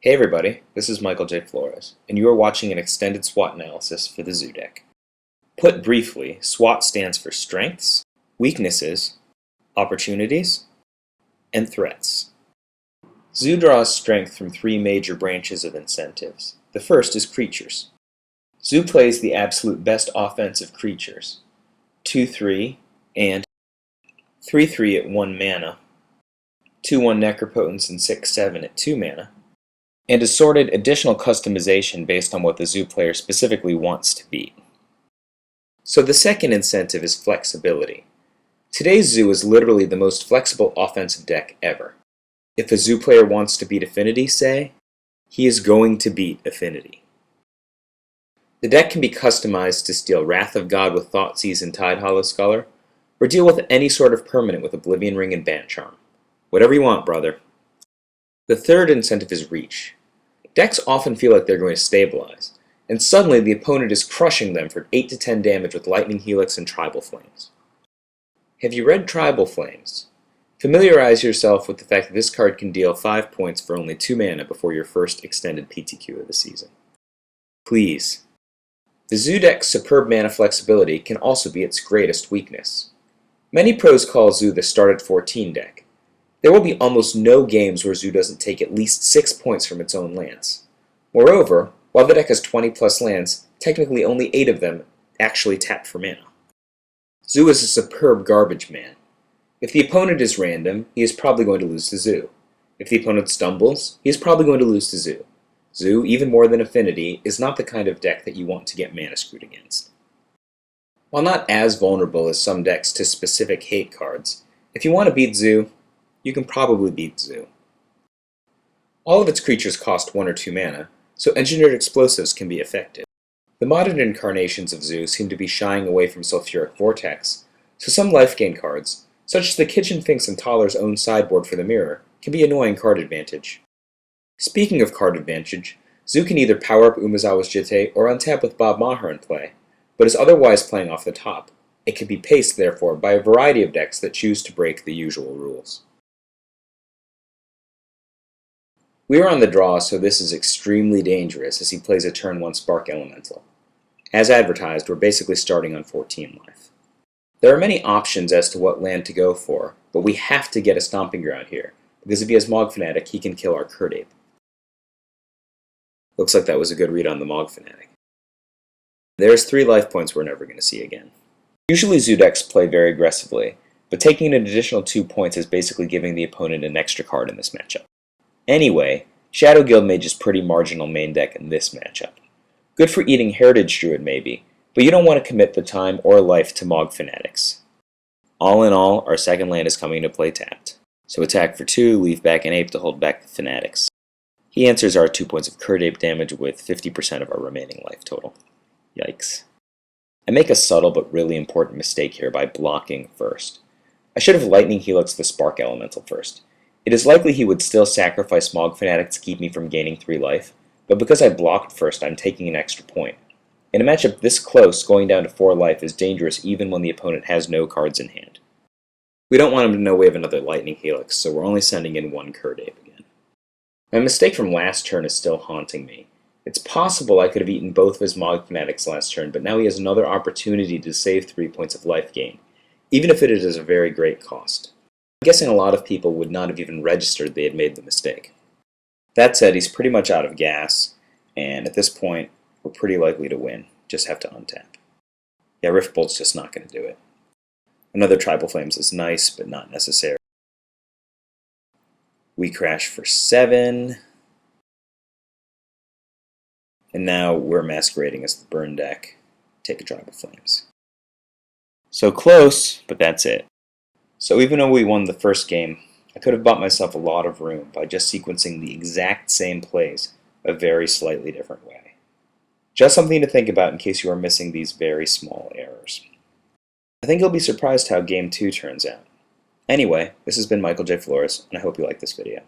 Hey everybody, this is Michael J. Flores, and you are watching an extended SWOT analysis for the Zoo deck. Put briefly, SWOT stands for Strengths, Weaknesses, Opportunities, and Threats. Zoo draws strength from three major branches of incentives. The first is Creatures. Zoo plays the absolute best offensive creatures, 2/3 and 3/3 at 1 mana, 2/1 Necropotence and 6/7 at 2 mana, and assorted additional customization based on what the Zoo player specifically wants to beat. So the second incentive is flexibility. Today's Zoo is literally the most flexible offensive deck ever. If a Zoo player wants to beat Affinity, say, he is going to beat Affinity. The deck can be customized to steal Wrath of God with Thoughtseize and Tidehollow Scholar, or deal with any sort of permanent with Oblivion Ring and Bant Charm. Whatever you want, brother. The third incentive is Reach. Decks often feel like they're going to stabilize, and suddenly the opponent is crushing them for 8 to 10 damage with Lightning Helix and Tribal Flames. Have you read Tribal Flames? Familiarize yourself with the fact that this card can deal 5 points for only 2 mana before your first extended PTQ of the season. Please. The Zoo deck's superb mana flexibility can also be its greatest weakness. Many pros call Zoo the start at 14 deck. There will be almost no games where Zoo doesn't take at least 6 points from its own lands. Moreover, while the deck has 20 plus lands, technically only 8 of them actually tap for mana. Zoo is a superb garbage man. If the opponent is random, he is probably going to lose to Zoo. If the opponent stumbles, he is probably going to lose to Zoo. Zoo, even more than Affinity, is not the kind of deck that you want to get mana screwed against. While not as vulnerable as some decks to specific hate cards, if you want to beat Zoo, you can probably beat Zoo. All of its creatures cost 1 or 2 mana, so engineered explosives can be effective. The modern incarnations of Zoo seem to be shying away from Sulfuric Vortex, so some life gain cards, such as the Kitchen Finks and Thaler's own sideboard for the mirror, can be annoying card advantage. Speaking of card advantage, Zoo can either power up Umezawa's Jitte or untap with Bob Maher in play, but is otherwise playing off the top. It can be paced, therefore, by a variety of decks that choose to break the usual rules. We are on the draw, so this is extremely dangerous as he plays a turn 1 Spark Elemental. As advertised, we're basically starting on 14 life. There are many options as to what land to go for, but we have to get a Stomping Ground here, because if he has Mog Fanatic, he can kill our Kird Ape. Looks like that was a good read on the Mog Fanatic. There's 3 life points we're never going to see again. Usually Zoo decks play very aggressively, but taking an additional 2 points is basically giving the opponent an extra card in this matchup. Anyway, Shadow Guildmage is pretty marginal main deck in this matchup. Good for eating Heritage Druid maybe, but you don't want to commit the time or life to Mog Fanatics. All in all, our second land is coming to play tapped. So attack for 2, leave back an Ape to hold back the Fanatics. He answers our 2 points of Kird Ape damage with 50% of our remaining life total. Yikes. I make a subtle but really important mistake here by blocking first. I should have Lightning Helix the Spark Elemental first. It is likely he would still sacrifice Mog Fanatic to keep me from gaining 3 life, but because I blocked first, I'm taking an extra point. In a matchup this close, going down to 4 life is dangerous even when the opponent has no cards in hand. We don't want him to know we have another Lightning Helix, so we're only sending in 1 Kird Ape again. My mistake from last turn is still haunting me. It's possible I could have eaten both of his Mog Fanatics last turn, but now he has another opportunity to save 3 points of life gain, even if it is a very great cost. I'm guessing a lot of people would not have even registered they had made the mistake. That said, he's pretty much out of gas, and at this point, we're pretty likely to win. Just have to untap. Yeah, Rift Bolt's just not going to do it. Another Tribal Flames is nice, but not necessary. We crash for 7. And now we're masquerading as the burn deck. Take a Tribal Flames. So close, but that's it. So even though we won the first game, I could have bought myself a lot of room by just sequencing the exact same plays a very slightly different way. Just something to think about in case you are missing these very small errors. I think you'll be surprised how Game 2 turns out. Anyway, this has been Michael J. Flores, and I hope you like this video.